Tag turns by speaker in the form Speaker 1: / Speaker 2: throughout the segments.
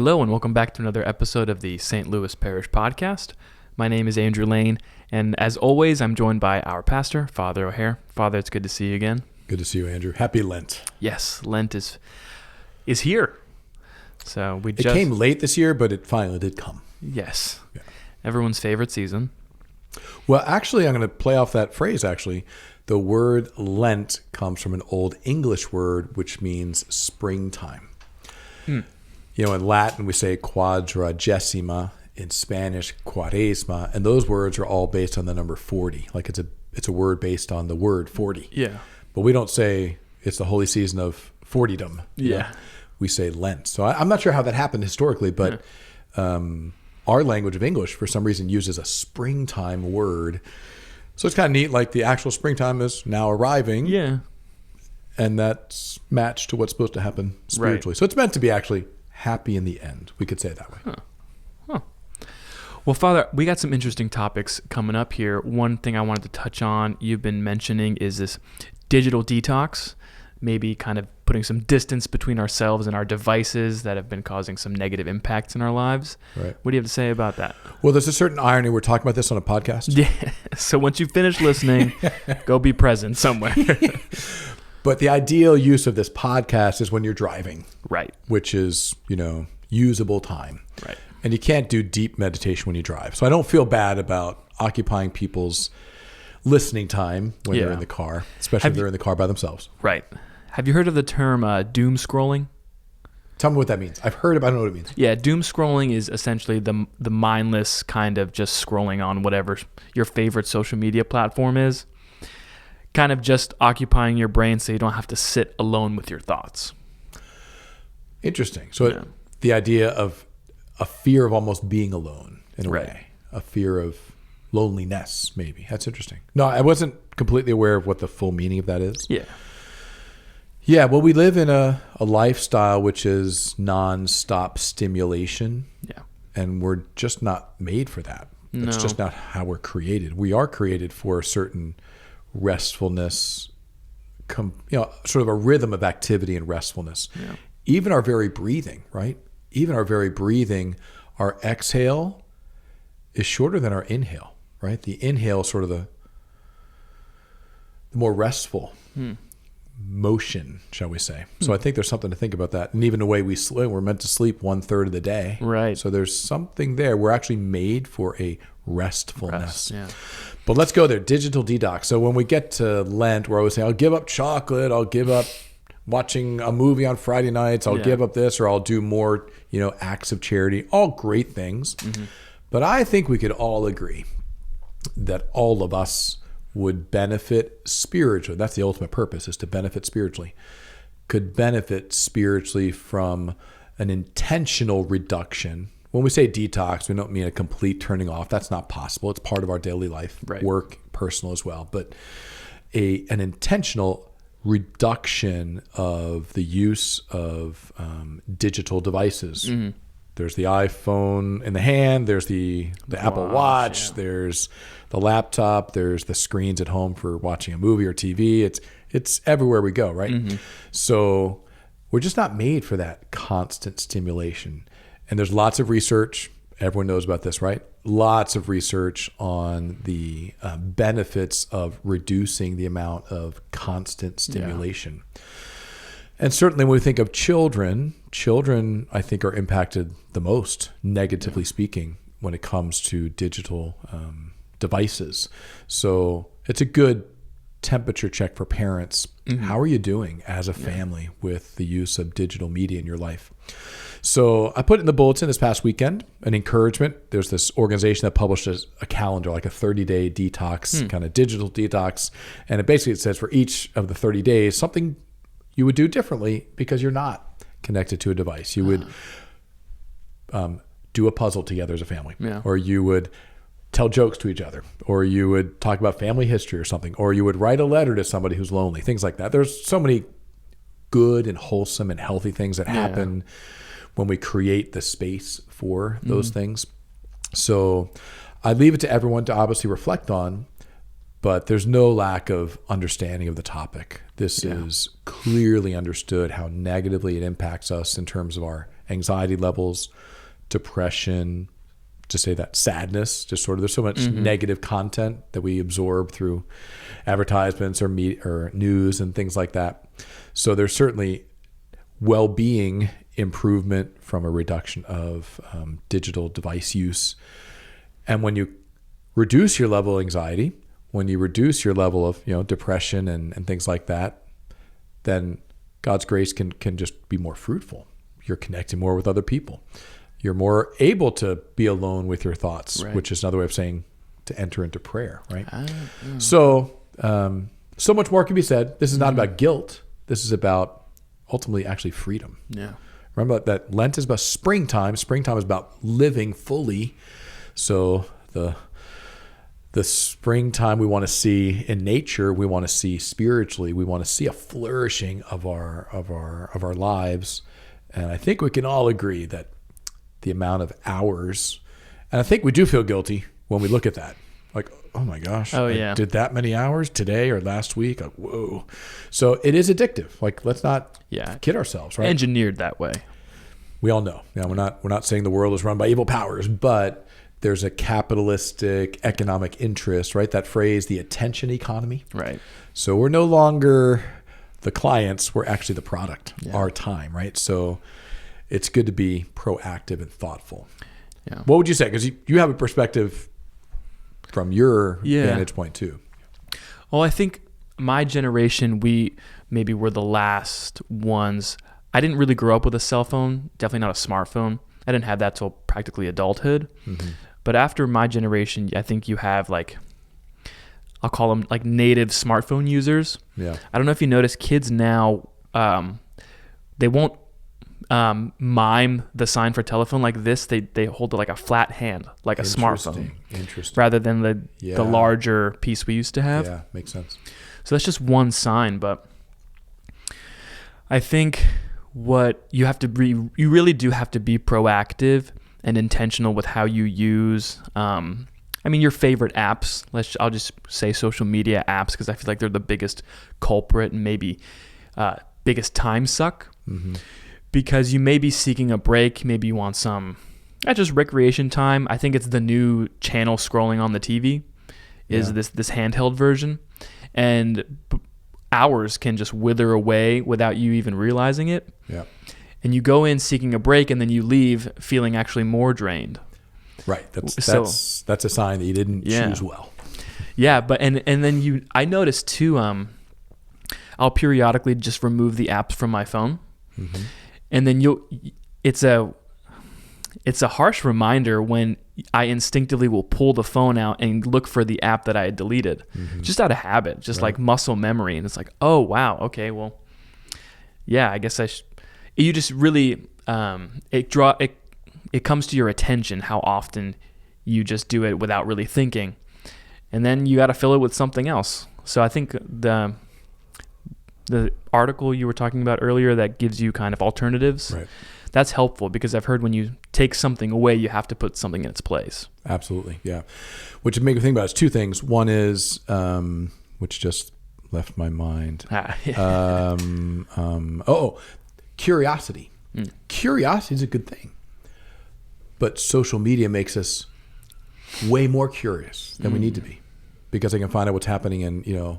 Speaker 1: Hello and welcome back to another episode of the St. Louis Parish podcast. My name is Andrew Lane, and as always, I'm joined by our pastor, Father O'Hare. Father, it's good to see you again.
Speaker 2: Good to see you, Andrew. Happy Lent.
Speaker 1: Yes, Lent is here. So
Speaker 2: It came late this year, but it finally did come.
Speaker 1: Yes.
Speaker 2: Yeah.
Speaker 1: Everyone's favorite season.
Speaker 2: Well, actually, I'm going to play off that phrase, actually. The word Lent comes from an Old English word, which means springtime. You know, in Latin, we say quadragesima. In Spanish, cuaresma. And those words are all based on the number 40. Like it's a word based on the word 40.
Speaker 1: Yeah.
Speaker 2: But we don't say it's the holy season of 40dom.
Speaker 1: Yeah.
Speaker 2: We say Lent. So I'm not sure how that happened historically, but our language of English, for some reason, uses a springtime word. So it's kind of neat, like the actual springtime is now arriving.
Speaker 1: Yeah.
Speaker 2: And that's matched to what's supposed to happen spiritually. Right. So it's meant to be actually happy in the end. We could say it that way.
Speaker 1: Huh. Well, Father, we got some interesting topics coming up here. One thing I wanted to touch on, you've been mentioning, is this digital detox, maybe kind of putting some distance between ourselves and our devices that have been causing some negative impacts in our lives.
Speaker 2: Right.
Speaker 1: What do you have to say about that?
Speaker 2: Well, there's a certain irony. We're talking about this on a podcast.
Speaker 1: Yeah. So once you finish listening, go be present somewhere.
Speaker 2: But the ideal use of this podcast is when you're driving.
Speaker 1: Right.
Speaker 2: Which is, usable time.
Speaker 1: Right.
Speaker 2: And you can't do deep meditation when you drive. So I don't feel bad about occupying people's listening time when they're in the car, especially if they're in the car by themselves.
Speaker 1: Right. Have you heard of the term doom scrolling?
Speaker 2: Tell me what that means. I've heard it, but I don't know what it means.
Speaker 1: Yeah, doom scrolling is essentially the mindless kind of just scrolling on whatever your favorite social media platform is. Kind of just occupying your brain so you don't have to sit alone with your thoughts.
Speaker 2: Interesting. So the idea of a fear of almost being alone in a way, a fear of loneliness, maybe. That's interesting. No, I wasn't completely aware of what the full meaning of that is.
Speaker 1: Yeah.
Speaker 2: Yeah, well, we live in a lifestyle which is nonstop stimulation.
Speaker 1: Yeah. And
Speaker 2: we're just not made for that. That's just not how we're created. We are created for a certain restfulness, sort of a rhythm of activity and restfulness.
Speaker 1: Yeah.
Speaker 2: Even our very breathing, right? Even our very breathing, our exhale is shorter than our inhale, right? The inhale is sort of the more restful motion, shall we say. So I think there's something to think about that. And even the way we sleep, we're meant to sleep 1/3 of the day.
Speaker 1: Right.
Speaker 2: So there's something there. We're actually made for a restfulness.
Speaker 1: Yeah.
Speaker 2: But let's go there. Digital detox. So when we get to Lent, we're always saying, I'll give up chocolate. I'll give up watching a movie on Friday nights. I'll give up this, or I'll do more, acts of charity. All great things. Mm-hmm. But I think we could all agree that all of us would benefit spiritually. That's the ultimate purpose, is to benefit spiritually. Could benefit spiritually from an intentional reduction. When we say detox, we don't mean a complete turning off. That's not possible. It's part of our daily life, work, personal as well. But an intentional reduction of the use of digital devices. Mm-hmm. There's the iPhone in the hand. There's the Apple Watch. Yeah. There's the laptop. There's the screens at home for watching a movie or TV. It's everywhere we go, right? Mm-hmm. So we're just not made for that constant stimulation. And there's lots of research. Everyone knows about this, right? Lots of research on the benefits of reducing the amount of constant stimulation. Yeah. And certainly when we think of children, I think are impacted the most, negatively speaking, when it comes to digital devices. So it's a good temperature check for parents. Mm-hmm. How are you doing as a family with the use of digital media in your life? So I put in the bulletin this past weekend an encouragement. There's this organization that publishes a calendar, like a 30-day detox, kind of digital detox. And it says for each of the 30 days, something you would do differently because you're not connected to a device. You would do a puzzle together as a family, or you would tell jokes to each other, or you would talk about family history or something, or you would write a letter to somebody who's lonely, things like that. There's so many good and wholesome and healthy things that happen when we create the space for those things. So I leave it to everyone to obviously reflect on, but there's no lack of understanding of the topic. This is clearly understood how negatively it impacts us in terms of our anxiety levels, depression, to say that sadness, just sort of, there's so much negative content that we absorb through advertisements or media or news and things like that. So there's certainly well-being improvement from a reduction of digital device use. And when you reduce your level of anxiety, when you reduce your level of depression and things like that, then God's grace can just be more fruitful. You're connecting more with other people. You're more able to be alone with your thoughts, right, which is another way of saying to enter into prayer, right? So much more can be said. This is not about guilt. This is about ultimately actually freedom.
Speaker 1: Yeah.
Speaker 2: Remember that Lent is about springtime. Springtime is about living fully. So the springtime we want to see in nature, we want to see spiritually, we want to see a flourishing of our lives. And I think we can all agree that the amount of hours, and I think we do feel guilty when we look at that. Like, oh my gosh, I did that many hours today or last week. Like, whoa. So it is addictive. Like, let's not kid ourselves, right?
Speaker 1: Engineered that way.
Speaker 2: We all know. Yeah, we're not saying the world is run by evil powers, but there's a capitalistic economic interest, right? That phrase, the attention economy.
Speaker 1: Right.
Speaker 2: So we're no longer the clients, we're actually the product, our time, right? So it's good to be proactive and thoughtful. Yeah. What would you say? Because you have a perspective from your vantage point too.
Speaker 1: Well, I think my generation, we maybe were the last ones. I didn't really grow up with a cell phone, definitely not a smartphone. I didn't have that till practically adulthood. Mm-hmm. But after my generation, I think you have I'll call them like native smartphone users. Yeah. I don't know if you notice, kids now, they won't mime the sign for telephone like this. They hold it like a flat hand, like a smartphone. Interesting. Rather than the larger piece we used to have.
Speaker 2: Yeah, makes sense.
Speaker 1: So that's just one sign. But I think what you have to be, you really do have to be proactive and intentional with how you use, your favorite apps. I'll just say social media apps, because I feel like they're the biggest culprit and maybe biggest time suck. Mm-hmm. Because you may be seeking a break, maybe you want some, not just recreation time. I think it's the new channel scrolling on the TV is this handheld version, and hours can just wither away without you even realizing it. Yeah. And you go in seeking a break, and then you leave feeling actually more drained.
Speaker 2: Right. That's a sign that you didn't choose well.
Speaker 1: Yeah, but and then I noticed too. I'll periodically just remove the apps from my phone, mm-hmm. and then it's a harsh reminder when I instinctively will pull the phone out and look for the app that I had deleted, mm-hmm. just out of habit, just like muscle memory. And it's like, oh wow, okay, well, yeah, I guess you just really it comes to your attention how often you just do it without really thinking, and then you got to fill it with something else. So I think the article you were talking about earlier that gives you kind of alternatives, right, that's helpful, because I've heard when you take something away, you have to put something in its place. Absolutely,
Speaker 2: yeah. Which would make me think about is two things. One is, which just left my mind. Curiosity. Mm. Curiosity is a good thing. But social media makes us way more curious than we need to be, because I can find out what's happening in,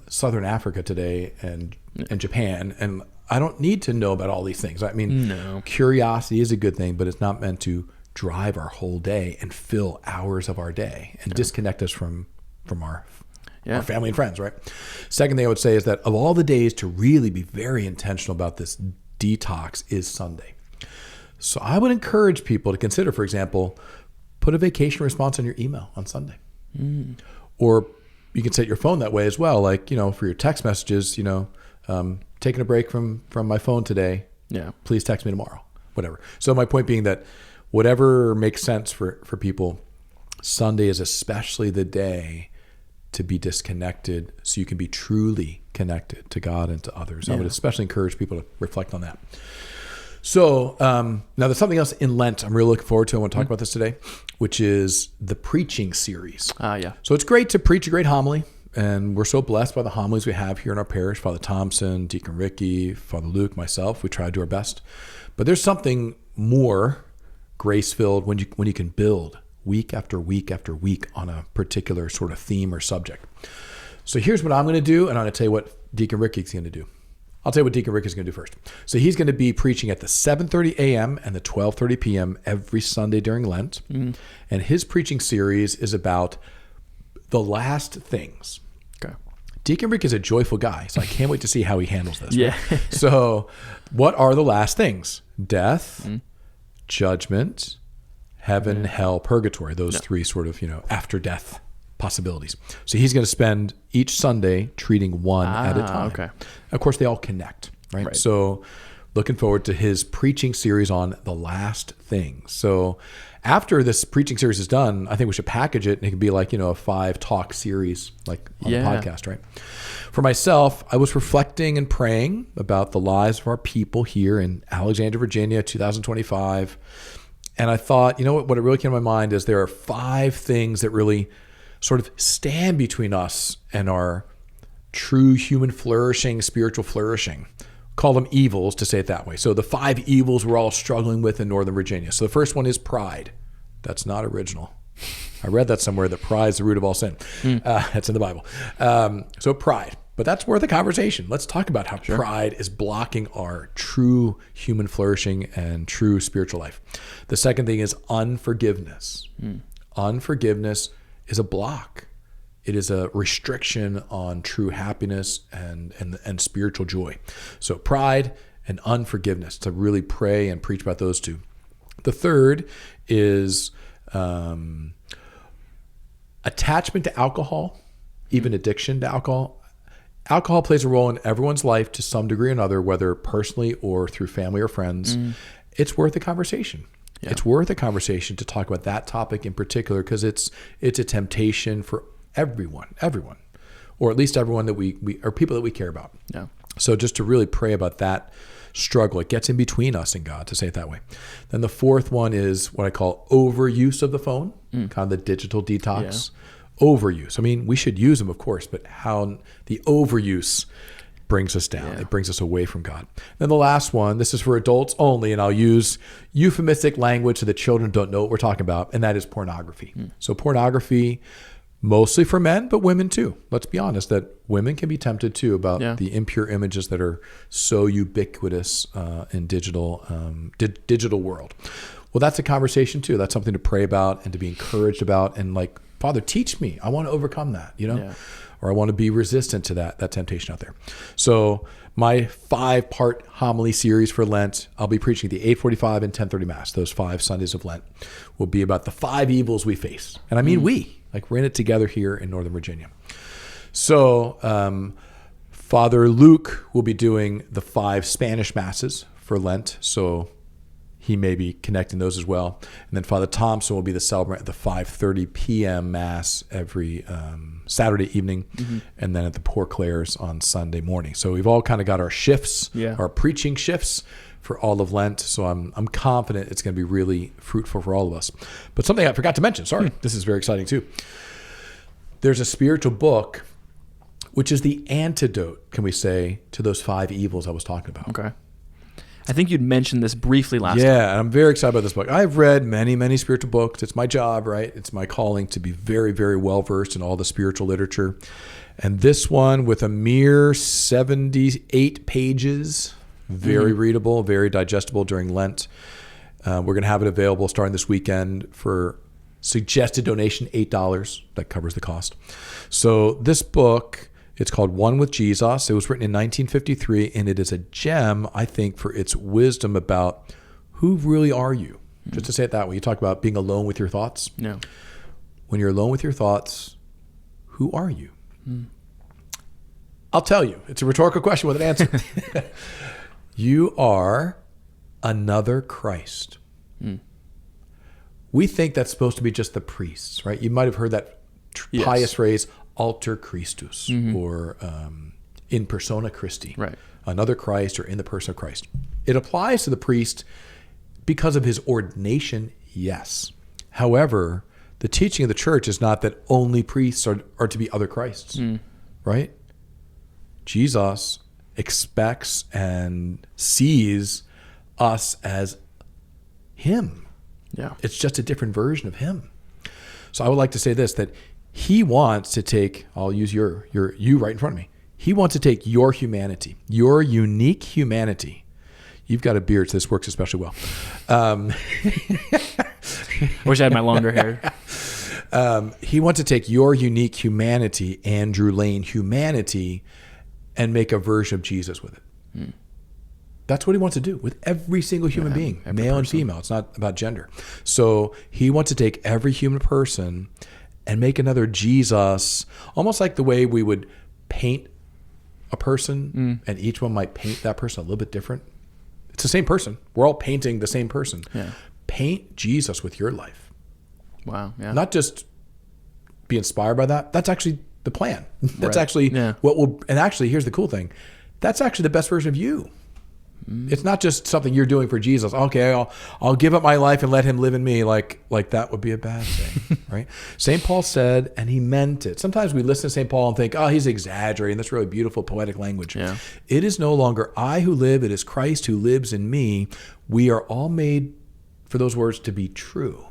Speaker 2: Southern Africa today and Japan, and I don't need to know about all these things. I mean, curiosity is a good thing, but it's not meant to drive our whole day and fill hours of our day and disconnect us from our family and friends, right? Second thing I would say is that of all the days to really be very intentional about this detox is Sunday. So I would encourage people to consider, for example, put a vacation response on your email on Sunday. Mm. Or you can set your phone that way as well. Like, for your text messages, taking a break from my phone today. Yeah. Please text me tomorrow, whatever. So my point being that whatever makes sense for people, Sunday is especially the day to be disconnected so you can be truly connected to God and to others. Yeah. I would especially encourage people to reflect on that. So now there's something else in Lent I'm really looking forward to. I want to talk about this today, which is the preaching series. Yeah. So it's great to preach a great homily. And we're so blessed by the homilies we have here in our parish. Father Thompson, Deacon Ricky, Father Luke, myself. We try to do our best. But there's something more grace-filled when you can build week after week after week on a particular sort of theme or subject. So here's what I'm going to do, and I'm going to tell you what Deacon Ricky's going to do. I'll tell you what Deacon Ricky's going to do first. So he's going to be preaching at the 7:30 a.m. and the 12:30 p.m. every Sunday during Lent. And his preaching series is about the last things.
Speaker 1: Okay.
Speaker 2: Deacon Rick is a joyful guy, so I can't wait to see how he handles this.
Speaker 1: Yeah.
Speaker 2: Right? So what are the last things? Death, judgment, heaven, hell, purgatory. Those three sort of, after death possibilities. So he's going to spend each Sunday treating one at a time.
Speaker 1: Okay.
Speaker 2: Of course, they all connect, right? So looking forward to his preaching series on the last things. So after this preaching series is done, I think we should package it, and it can be like, a 5-talk series, like on the podcast, right? For myself, I was reflecting and praying about the lives of our people here in Alexandria, Virginia, 2025. And I thought, what it really came to my mind is there are 5 things that really sort of stand between us and our true human flourishing, spiritual flourishing. Call them evils, to say it that way. So the 5 evils we're all struggling with in Northern Virginia. So the first one is pride. That's not original. I read that somewhere, that pride is the root of all sin. That's in the Bible. So pride. But that's worth a conversation. Let's talk about how pride is blocking our true human flourishing and true spiritual life. The second thing is unforgiveness. Unforgiveness is a block. It is a restriction on true happiness and spiritual joy. So pride and unforgiveness, to really pray and preach about those two. The third is attachment to alcohol, even addiction to alcohol. Alcohol plays a role in everyone's life to some degree or another, whether personally or through family or friends. It's worth a conversation. Yeah. It's worth a conversation to talk about that topic in particular, because it's a temptation for everyone, or at least everyone that we or people that we care about.
Speaker 1: Yeah.
Speaker 2: So just to really pray about that struggle. It gets in between us and God, to say it that way. Then the fourth one is what I call overuse of the phone, kind of the digital detox. Overuse. I mean, we should use them, of course, but how the overuse brings us down. It brings us away from God. Then the last one, this is for adults only, and I'll use euphemistic language so that children don't know what we're talking about, and that is pornography. So pornography, mostly for men, but women too. Let's be honest, that women can be tempted too about the impure images that are so ubiquitous in digital world. Well, that's a conversation too. That's something to pray about and to be encouraged about, and like, Father, teach me. I want to overcome that, or I want to be resistant to that temptation out there. So my 5-part homily series for Lent, I'll be preaching the 8:45 and 10:30 Mass. Those 5 Sundays of Lent will be about the 5 evils we face. And I mean we're in it together here in Northern Virginia. So Father Luke will be doing the 5 Spanish Masses for Lent. So he may be connecting those as well. And then Father Thompson will be the celebrant at the 5:30 p.m. Mass every Saturday evening, and then at the Poor Clares on Sunday morning. So we've all kind of got our shifts, our preaching shifts for all of Lent. So I'm confident it's going to be really fruitful for all of us. But something I forgot to mention, this is very exciting too. There's a spiritual book, which is the antidote, can we say, to those 5 evils I was talking about.
Speaker 1: Okay. I think you'd mentioned this briefly last time.
Speaker 2: Yeah, and I'm very excited about this book. I've read many, many spiritual books. It's my job, right? It's my calling to be very, very well-versed in all the spiritual literature. And this one, with a mere 78 pages, very readable, very digestible during Lent. We're going to have it available starting this weekend for suggested donation, $8. That covers the cost. So this book, it's called One with Jesus. It was written in 1953, and it is a gem, I think, for its wisdom about who really are you. Just to say it that way, you talk about being alone with your thoughts.
Speaker 1: Yeah.
Speaker 2: When you're alone with your thoughts, who are you? I'll tell you. It's a rhetorical question with an answer. You are another Christ. We think that's supposed to be just the priests, right? You might have heard that pious phrase, alter Christus, or in persona Christi,
Speaker 1: right?
Speaker 2: Another Christ, or in the person of Christ. It applies to the priest because of his ordination, yes. However, The teaching of the church is not that only priests are to be other Christs, right? Jesus expects and sees us as him.
Speaker 1: Yeah.
Speaker 2: It's just a different version of him. So I would like to say this, that he wants to take, I'll use you right in front of me. He wants to take your humanity, your unique humanity. You've got a beard, so this works especially well.
Speaker 1: Wish I had my longer hair.
Speaker 2: He wants to take your unique humanity, Andrew Lane humanity, and make a version of Jesus with it. That's what he wants to do with every single human being, male and female. It's not about gender. So he wants to take every human person and make another Jesus, almost like the way we would paint a person, and each one might paint that person a little bit different. It's the same person. We're all painting the same person. Yeah. Paint Jesus with your life.
Speaker 1: Wow. Yeah.
Speaker 2: Not just be inspired by that. That's actually the plan. That's
Speaker 1: Right.
Speaker 2: actually
Speaker 1: Yeah.
Speaker 2: what will, and actually, here's the cool thing. That's actually the best version of you. It's not just something you're doing for Jesus. Okay, I'll give up my life and let him live in me. Like that would be a bad thing, right? St. Paul said, and he meant it. Sometimes we listen to St. Paul and think, oh, he's exaggerating. That's really beautiful poetic language.
Speaker 1: Yeah.
Speaker 2: It is no longer I who live. It is Christ who lives in me. We are all made for those words to be true,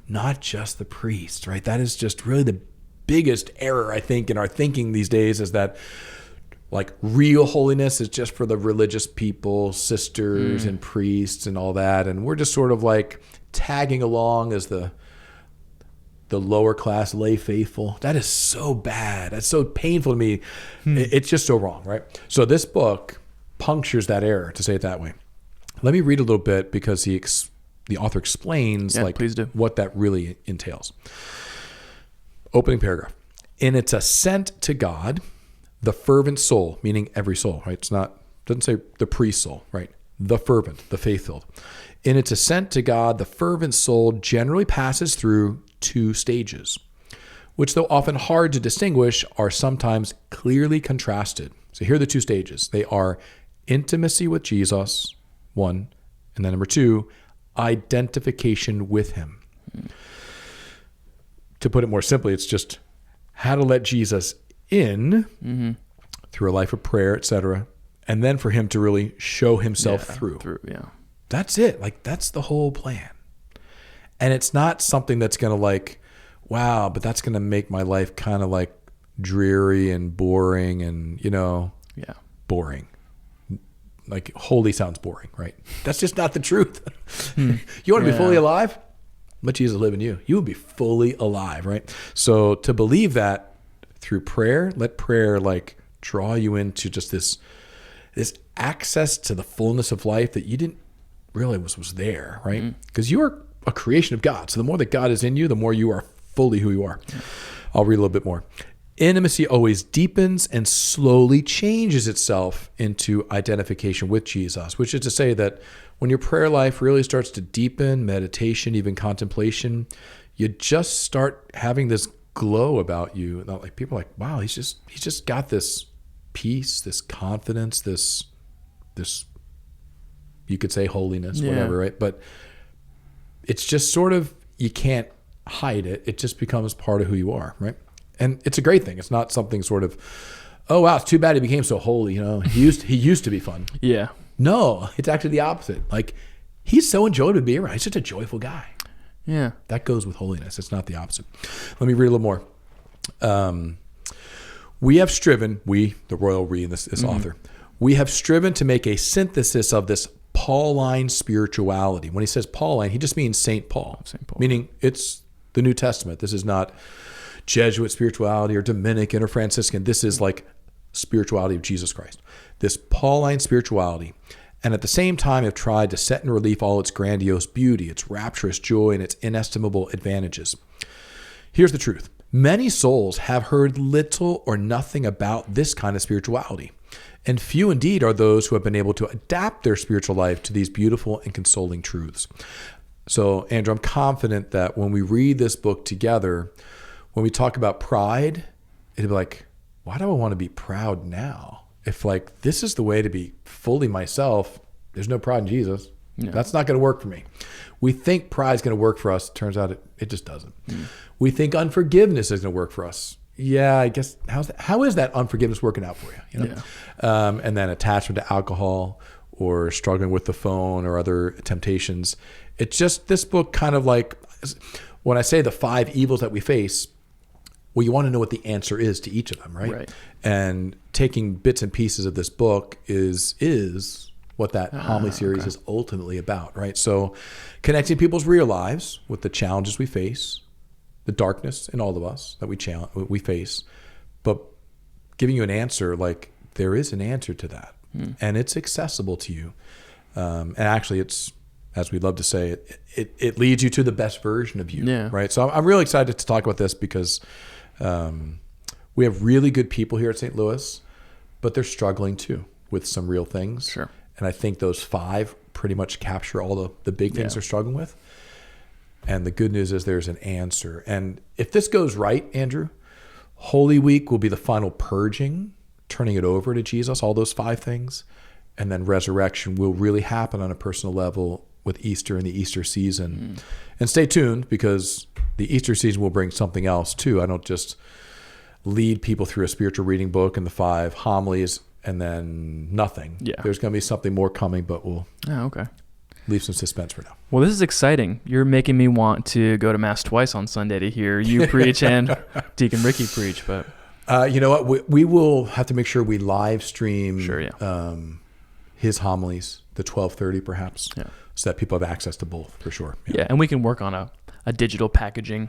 Speaker 2: not just the priest, right? That is just really the biggest error, I think, in our thinking these days, is that like real holiness is just for the religious people, sisters and priests and all that. And we're just sort of like tagging along as the lower class lay faithful. That is so bad. That's so painful to me. It's just so wrong, right? So this book punctures that error, to say it that way. Let me read a little bit, because the author explains
Speaker 1: please do.
Speaker 2: what that really entails. Opening paragraph. In its ascent to God, the fervent soul, meaning every soul, right? Doesn't say the priest soul, right? The fervent, the faith-filled. In its ascent to God, the fervent soul generally passes through two stages, which, though often hard to distinguish, are sometimes clearly contrasted. So here are the two stages. They are intimacy with Jesus, one, and then number two, identification with him. To put it more simply, it's just how to let Jesus in through a life of prayer, etc., and then for him to really show himself through. That's it. Like, that's the whole plan. And it's not something that's going to like, wow, but that's going to make my life kind of like dreary and boring and, boring. Like, holy sounds boring, right? That's just not the truth. You want to be fully alive? Let Jesus live in you. You will be fully alive, right? So to believe that through prayer, let prayer like draw you into just this access to the fullness of life that you didn't realize was there, right? Because you are a creation of God. So the more that God is in you, the more you are fully who you are. I'll read a little bit more. Intimacy always deepens and slowly changes itself into identification with Jesus, which is to say that when your prayer life really starts to deepen, meditation, even contemplation, you just start having this glow about you. Not like people are like, wow, he's just got this peace, this confidence, this you could say holiness, whatever, right? But it's just sort of, you can't hide it. It just becomes part of who you are, right? And it's a great thing. It's not something sort of, oh wow, it's too bad he became so holy. He used to be fun. Yeah. No, it's actually the opposite. Like, he's so enjoyable to be around. He's such a joyful guy. Yeah. That goes with holiness. It's not the opposite. Let me read a little more. We have striven, the royal we, this author, we have striven to make a synthesis of this Pauline spirituality. When he says Pauline, he just means St. Paul. Meaning it's the New Testament. This is not Jesuit spirituality or Dominican or Franciscan. This is like spirituality of Jesus Christ. This Pauline spirituality. And at the same time have tried to set in relief all its grandiose beauty, its rapturous joy, and its inestimable advantages. Here's the truth. Many souls have heard little or nothing about this kind of spirituality, and few indeed are those who have been able to adapt their spiritual life to these beautiful and consoling truths. So, Andrew, I'm confident that when we read this book together, when we talk about pride, it'll be like, why do I want to be proud now? If like this is the way to be fully myself, there's no pride in Jesus.
Speaker 1: Yeah.
Speaker 2: That's not going to work for me. We think pride is going to work for us. Turns out it just doesn't. We think unforgiveness is going to work for us. Yeah, I guess how is that unforgiveness working out for you? You know?
Speaker 1: Yeah.
Speaker 2: And then attachment to alcohol or struggling with the phone or other temptations. It's just this book kind of like, when I say the 5 evils that we face, well, you want to know what the answer is to each of them, right? And taking bits and pieces of this book is what that homily series is ultimately about, right? So connecting people's real lives with the challenges we face, the darkness in all of us that we face, but giving you an answer, like there is an answer to that, and it's accessible to you. And actually, it's, as we love to say, it leads you to the best version of you, right? So I'm really excited to talk about this because we have really good people here at St. Louis, but they're struggling too with some real things.
Speaker 1: Sure.
Speaker 2: And I think those 5 pretty much capture all the big things they're struggling with. And the good news is there's an answer. And if this goes right, Andrew, Holy Week will be the final purging, turning it over to Jesus, all those 5 things. And then resurrection will really happen on a personal level with Easter and the Easter season. And stay tuned, because the Easter season will bring something else too. I don't just lead people through a spiritual reading book and the 5 homilies and then nothing. There's going to be something more coming, but we'll leave some suspense for now.
Speaker 1: Well, this is exciting. You're making me want to go to Mass twice on Sunday to hear you preach and Deacon Ricky preach. But
Speaker 2: you know what? We will have to make sure we live stream his homilies, the 12:30 perhaps, so that people have access to both for sure.
Speaker 1: Yeah, and we can work on a digital packaging.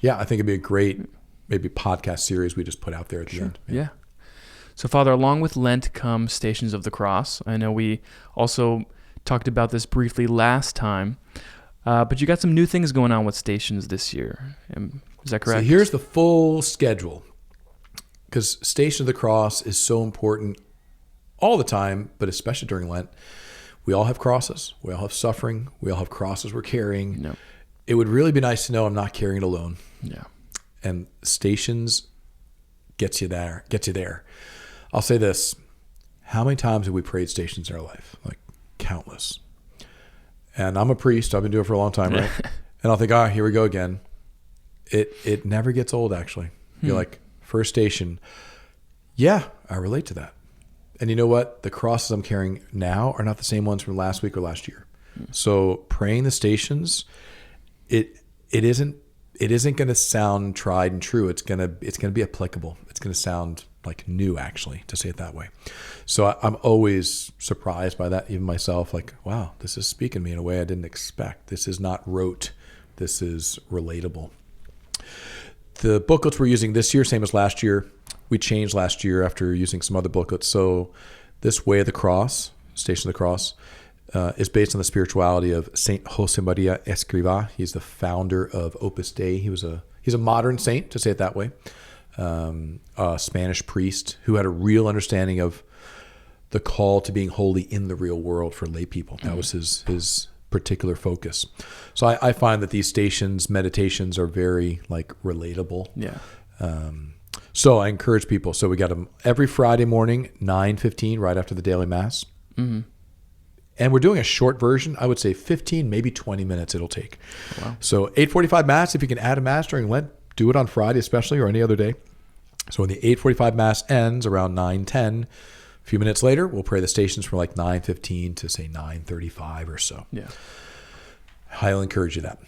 Speaker 2: Yeah, I think it'd be a great maybe podcast series we just put out there at the end.
Speaker 1: Yeah. So, Father, along with Lent come Stations of the Cross. I know we also talked about this briefly last time, but you got some new things going on with Stations this year. Is that correct?
Speaker 2: So here's the full schedule, because Station of the Cross is so important all the time, but especially during Lent. We all have crosses. We all have suffering. We all have crosses we're carrying.
Speaker 1: No.
Speaker 2: It would really be nice to know I'm not carrying it alone.
Speaker 1: Yeah.
Speaker 2: And Stations gets you there. I'll say this. How many times have we prayed Stations in our life? Like countless. And I'm a priest. I've been doing it for a long time, right? And I'll think, here we go again. It never gets old, actually. You're like, first station. Yeah, I relate to that. And you know what? The crosses I'm carrying now are not the same ones from last week or last year. So praying the Stations, it isn't going to sound tried and true. It's going to be applicable. It's going to sound like new, actually, to say it that way. So I'm always surprised by that, even myself. Like, wow, this is speaking to me in a way I didn't expect. This is not rote. This is relatable. The booklets we're using this year, same as last year. We changed last year after using some other booklets. So this Way of the Cross, Station of the Cross, is based on the spirituality of Saint Josemaria Escrivá. He's the founder of Opus Dei. He's a modern saint, to say it that way, a Spanish priest who had a real understanding of the call to being holy in the real world for lay people. That was his particular focus. So I find that these Stations meditations are very relatable.
Speaker 1: Yeah.
Speaker 2: So I encourage people. So we got them every Friday morning, 9:15, right after the daily Mass. Mm-hmm. And we're doing a short version. I would say 15, maybe 20 minutes it'll take. Oh, wow. So 8:45 Mass, if you can add a Mass during Lent, do it on Friday especially, or any other day. So when the 8:45 Mass ends around 9:10, a few minutes later, we'll pray the Stations from 9:15 to say 9:35 or so.
Speaker 1: Yeah.
Speaker 2: Highly encourage you that.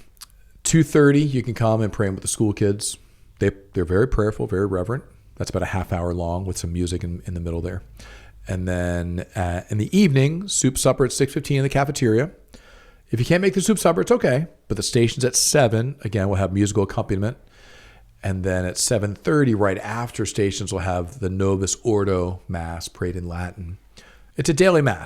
Speaker 2: 2:30, you can come and pray with the school kids. They're very prayerful, very reverent. That's about a half hour long with some music in the middle there. And then in the evening, soup supper at 6:15 in the cafeteria. If you can't make the soup supper, it's okay. But the Stations at 7, again, we'll have musical accompaniment. And then at 7:30, right after Stations, we'll have the Novus Ordo Mass prayed in Latin. It's a daily Mass.